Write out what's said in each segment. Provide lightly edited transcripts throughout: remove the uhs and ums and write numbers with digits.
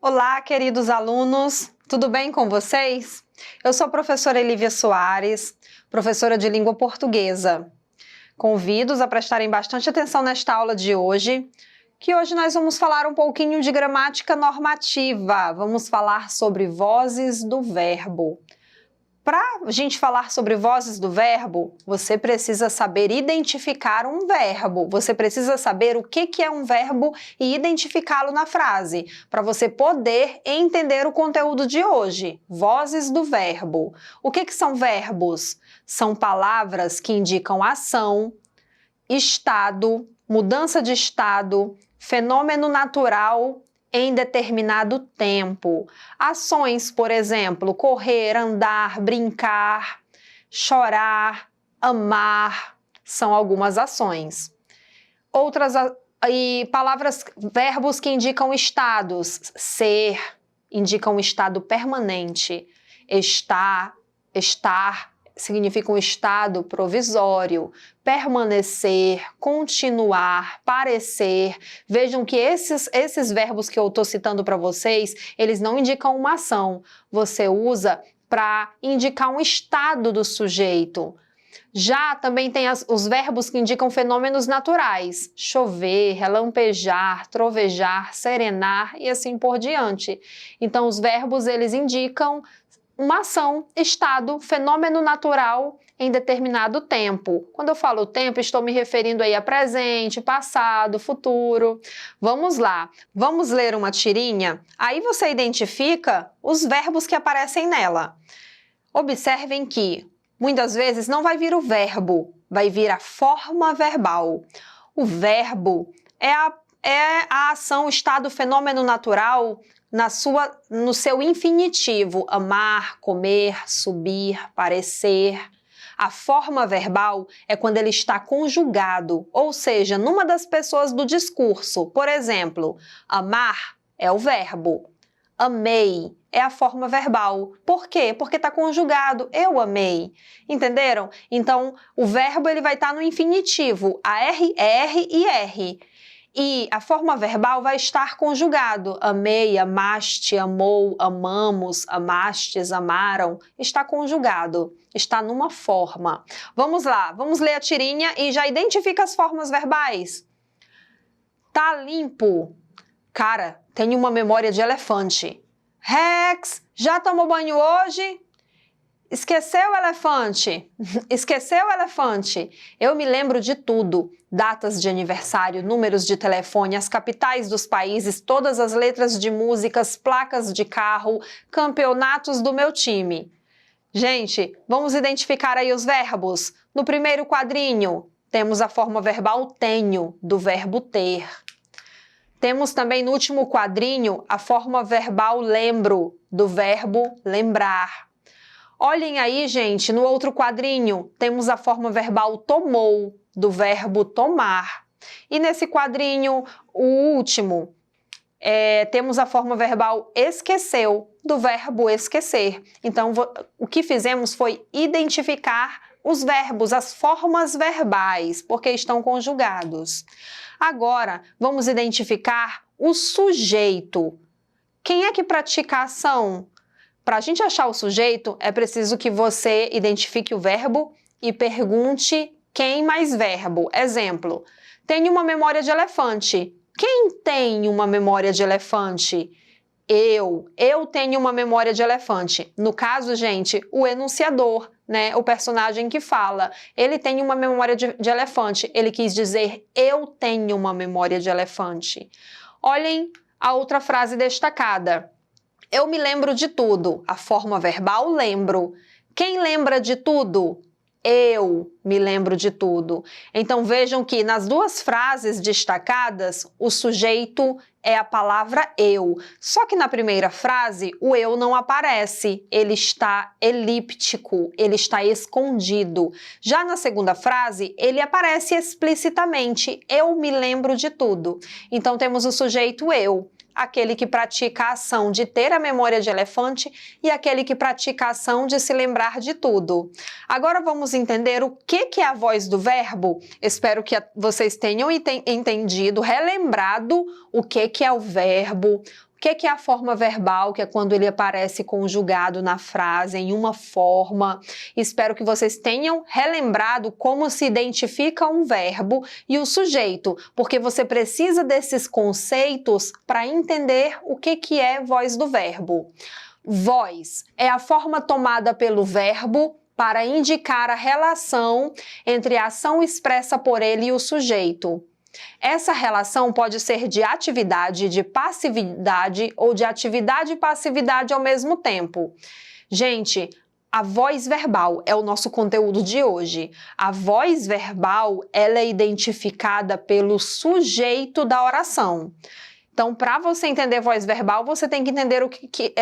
Olá, queridos alunos, tudo bem com vocês? Eu sou a professora Elívia Soares, professora de língua portuguesa. Convido-os a prestarem bastante atenção nesta aula de hoje, que hoje nós vamos falar um pouquinho de gramática normativa. Vamos falar sobre vozes do verbo. Para a gente falar sobre vozes do verbo, você precisa saber identificar um verbo. Você precisa saber o que é um verbo e identificá-lo na frase, para você poder entender o conteúdo de hoje. Vozes do verbo. O que são verbos? São palavras que indicam ação, estado, mudança de estado, fenômeno natural em determinado tempo. Ações, por exemplo, correr, andar, brincar, chorar, amar, são algumas ações. Outras palavras, verbos que indicam estados. Ser indica um estado permanente. Estar significa um estado provisório. Permanecer, continuar, parecer. Vejam que esses verbos que eu estou citando para vocês, eles não indicam uma ação. Você usa para indicar um estado do sujeito. Já também tem os verbos que indicam fenômenos naturais. Chover, relampejar, trovejar, serenar e assim por diante. Então, os verbos, eles indicam uma ação, estado, fenômeno natural em determinado tempo. Quando eu falo tempo, estou me referindo aí a presente, passado, futuro. Vamos lá, vamos ler uma tirinha? Aí você identifica os verbos que aparecem nela. Observem que muitas vezes não vai vir o verbo, vai vir a forma verbal. O verbo é a ação, estado, fenômeno natural no seu infinitivo, amar, comer, subir, parecer. A forma verbal é quando ele está conjugado, ou seja, numa das pessoas do discurso. Por exemplo, amar é o verbo, amei é a forma verbal. Por quê? Porque está conjugado, eu amei. Entenderam? Então, o verbo ele vai estar no infinitivo, R e R. E a forma verbal vai estar conjugado. Amei, amaste, amou, amamos, amastes, amaram. Está conjugado. Está numa forma. Vamos lá, vamos ler a tirinha e já identifica as formas verbais. Tá limpo. Cara, tenho uma memória de elefante. Rex, já tomou banho hoje? Esqueceu o elefante? Esqueceu o elefante? Eu me lembro de tudo. Datas de aniversário, números de telefone, as capitais dos países, todas as letras de músicas, placas de carro, campeonatos do meu time. Gente, vamos identificar aí os verbos. No primeiro quadrinho, temos a forma verbal tenho, do verbo ter. Temos também no último quadrinho a forma verbal lembro, do verbo lembrar. Olhem aí, gente, no outro quadrinho, temos a forma verbal tomou, do verbo tomar. E nesse quadrinho, o último, temos a forma verbal esqueceu, do verbo esquecer. Então, o que fizemos foi identificar os verbos, as formas verbais, porque estão conjugados. Agora, vamos identificar o sujeito. Quem é que pratica a ação? Para a gente achar o sujeito, é preciso que você identifique o verbo e pergunte quem mais verbo. Exemplo, tenho uma memória de elefante. Quem tem uma memória de elefante? Eu tenho uma memória de elefante. No caso, gente, o enunciador, né? O personagem que fala. Ele tem uma memória de elefante. Ele quis dizer, eu tenho uma memória de elefante. Olhem a outra frase destacada. Eu me lembro de tudo. A forma verbal, lembro. Quem lembra de tudo? Eu me lembro de tudo. Então, vejam que nas duas frases destacadas, o sujeito é a palavra eu. Só que na primeira frase, o eu não aparece. Ele está elíptico, ele está escondido. Já na segunda frase, ele aparece explicitamente. Eu me lembro de tudo. Então, temos o sujeito eu. Aquele que pratica a ação de ter a memória de elefante e aquele que pratica a ação de se lembrar de tudo. Agora vamos entender o que é a voz do verbo. Espero que vocês tenham entendido, relembrado o que é o verbo, que é a forma verbal? Que é quando ele aparece conjugado na frase, em uma forma. Espero que vocês tenham relembrado como se identifica um verbo e o sujeito, porque você precisa desses conceitos para entender o que é voz do verbo. Voz é a forma tomada pelo verbo para indicar a relação entre a ação expressa por ele e o sujeito. Essa relação pode ser de atividade, de passividade ou de atividade e passividade ao mesmo tempo. Gente, a voz verbal é o nosso conteúdo de hoje. A voz verbal, ela é identificada pelo sujeito da oração. Então, para você entender voz verbal, você tem que entender o que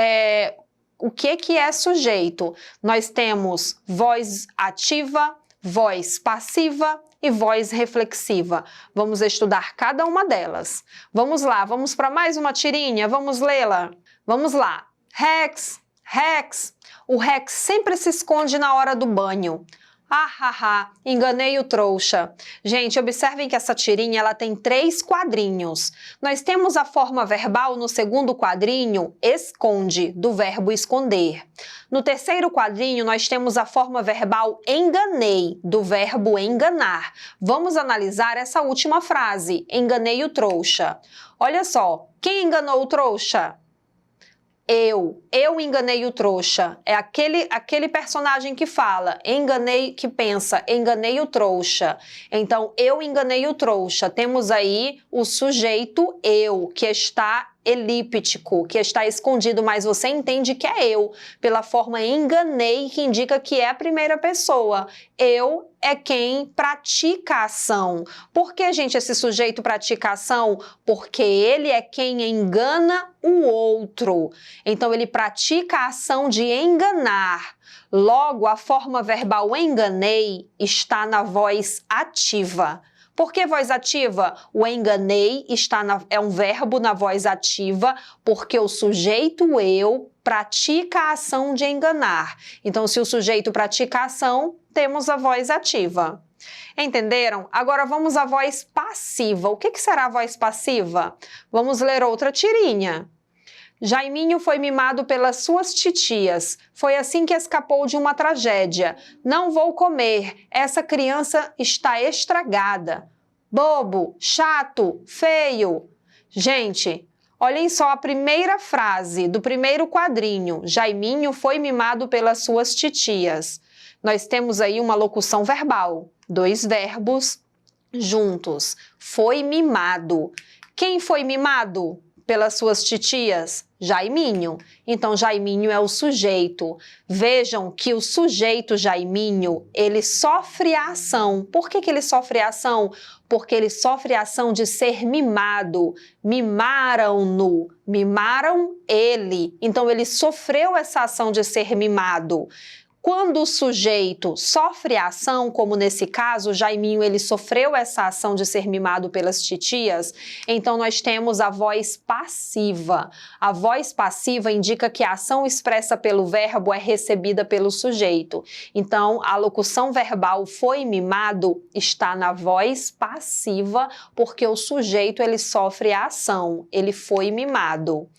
é sujeito. Nós temos voz ativa, voz passiva e voz reflexiva. Vamos estudar cada uma delas. Vamos lá, vamos para mais uma tirinha? Vamos lê-la? Vamos lá. Rex, Rex. O Rex sempre se esconde na hora do banho. Enganei o trouxa. Gente, observem que essa tirinha ela tem 3 quadrinhos. Nós temos a forma verbal no segundo quadrinho, esconde, do verbo esconder. No terceiro quadrinho, nós temos a forma verbal enganei, do verbo enganar. Vamos analisar essa última frase, enganei o trouxa. Olha só, quem enganou o trouxa? Eu enganei o trouxa. É aquele personagem que fala, que pensa, enganei o trouxa. Então, eu enganei o trouxa. Temos aí o sujeito eu, que está elíptico, que está escondido, mas você entende que é eu, pela forma enganei, que indica que é a primeira pessoa. Eu é quem pratica a ação. Por que, gente, esse sujeito pratica a ação? Porque ele é quem engana o outro. Então, ele pratica a ação de enganar. Logo, a forma verbal enganei está na voz ativa. Por que voz ativa? O enganei é um verbo na voz ativa, porque o sujeito eu pratica a ação de enganar. Então, se o sujeito pratica a ação, temos a voz ativa. Entenderam? Agora vamos à voz passiva. O que será a voz passiva? Vamos ler outra tirinha. Jaiminho foi mimado pelas suas titias. Foi assim que escapou de uma tragédia. Não vou comer. Essa criança está estragada. Bobo, chato, feio. Gente, olhem só a primeira frase do primeiro quadrinho. Jaiminho foi mimado pelas suas titias. Nós temos aí uma locução verbal. 2 verbos juntos. Foi mimado. Quem foi mimado pelas suas titias? Jaiminho. Então, Jaiminho é o sujeito. Vejam que o sujeito Jaiminho, ele sofre a ação. Por que ele sofre a ação? Porque ele sofre a ação de ser mimado. Mimaram-no, mimaram ele. Então, ele sofreu essa ação de ser mimado. Quando o sujeito sofre a ação, como nesse caso, Jaiminho ele sofreu essa ação de ser mimado pelas titias, então nós temos a voz passiva. A voz passiva indica que a ação expressa pelo verbo é recebida pelo sujeito. Então, a locução verbal foi mimado está na voz passiva, porque o sujeito ele sofre a ação, ele foi mimado.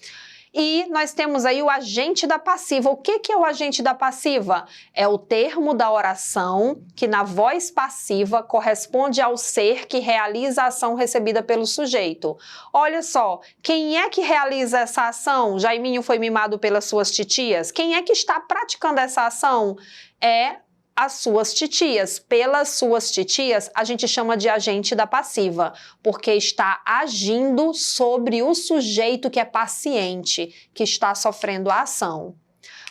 E nós temos aí o agente da passiva. O que é o agente da passiva? É o termo da oração que na voz passiva corresponde ao ser que realiza a ação recebida pelo sujeito. Olha só, quem é que realiza essa ação? Jaiminho foi mimado pelas suas titias. Quem é que está praticando essa ação? É as suas titias. Pelas suas titias, a gente chama de agente da passiva, porque está agindo sobre o sujeito que é paciente, que está sofrendo a ação.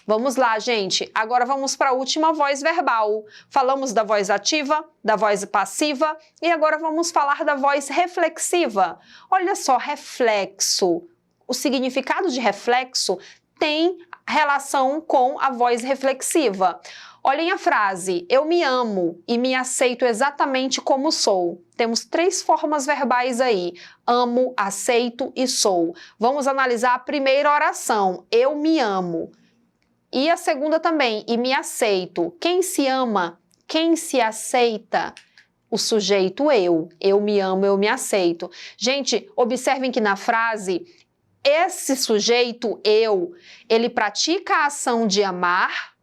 Vamos lá, gente. Agora vamos para a última voz verbal. Falamos da voz ativa, da voz passiva e agora vamos falar da voz reflexiva. Olha só, reflexo. O significado de reflexo tem relação com a voz reflexiva. Olhem a frase, eu me amo e me aceito exatamente como sou. Temos 3 formas verbais aí, amo, aceito e sou. Vamos analisar a primeira oração, eu me amo. E a segunda também, e me aceito. Quem se ama? Quem se aceita? O sujeito eu me amo, eu me aceito. Gente, observem que na frase esse sujeito, eu, ele pratica a ação de amar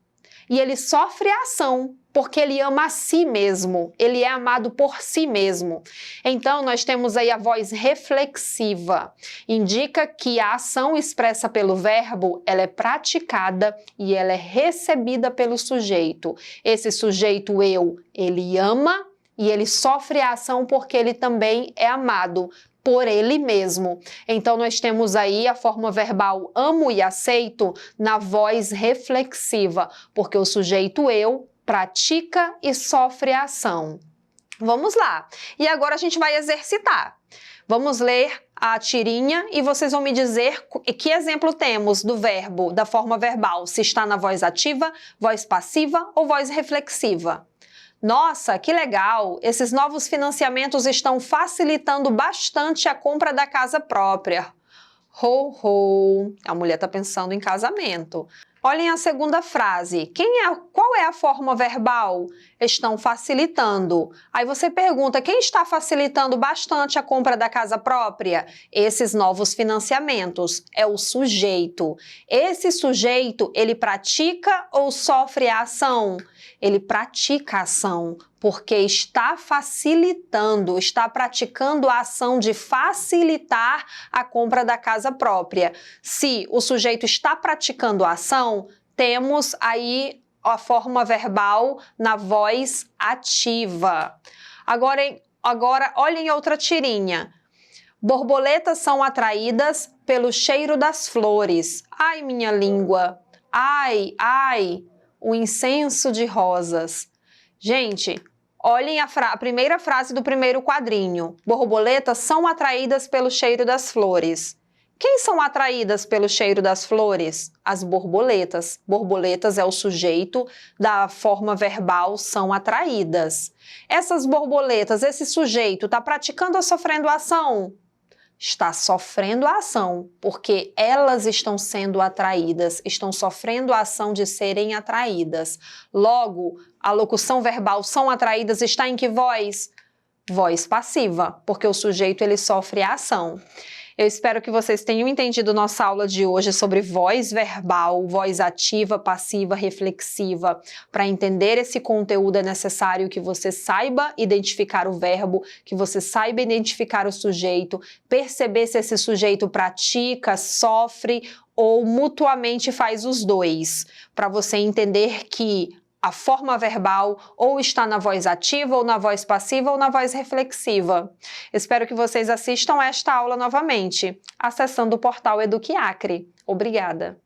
e ele sofre a ação, porque ele ama a si mesmo, ele é amado por si mesmo. Então, nós temos aí a voz reflexiva. Indica que a ação expressa pelo verbo, ela é praticada e ela é recebida pelo sujeito. Esse sujeito, eu, ele ama e ele sofre a ação porque ele também é amado por ele mesmo. Então, nós temos aí a forma verbal amo e aceito na voz reflexiva, porque o sujeito eu pratica e sofre a ação. Vamos lá. E agora a gente vai exercitar. Vamos ler a tirinha e vocês vão me dizer que exemplo temos do verbo, da forma verbal, se está na voz ativa, voz passiva ou voz reflexiva. Nossa, que legal! Esses novos financiamentos estão facilitando bastante a compra da casa própria. Ho, ho! A mulher está pensando em casamento. Olhem a segunda frase. Qual é a forma verbal? Estão facilitando. Aí você pergunta, quem está facilitando bastante a compra da casa própria? Esses novos financiamentos. É o sujeito. Esse sujeito, ele pratica ou sofre a ação? Ele pratica a ação, porque está facilitando, está praticando a ação de facilitar a compra da casa própria. Se o sujeito está praticando a ação, temos aí a forma verbal na voz ativa. Agora olhem outra tirinha. Borboletas são atraídas pelo cheiro das flores. Ai, minha língua! Ai, ai! O incenso de rosas. Gente, olhem a primeira frase do primeiro quadrinho. Borboletas são atraídas pelo cheiro das flores. Quem são atraídas pelo cheiro das flores? As borboletas. Borboletas é o sujeito da forma verbal são atraídas. Essas borboletas, esse sujeito, está praticando ou sofrendo ação? Está sofrendo a ação, porque elas estão sendo atraídas, estão sofrendo a ação de serem atraídas. Logo, a locução verbal são atraídas está em que voz? Voz passiva, porque o sujeito ele sofre a ação. Eu espero que vocês tenham entendido nossa aula de hoje sobre voz verbal, voz ativa, passiva, reflexiva. Para entender esse conteúdo é necessário que você saiba identificar o verbo, que você saiba identificar o sujeito, perceber se esse sujeito pratica, sofre ou mutuamente faz os dois, para você entender que a forma verbal ou está na voz ativa, ou na voz passiva, ou na voz reflexiva. Espero que vocês assistam esta aula novamente, acessando o portal Eduque Acre. Obrigada!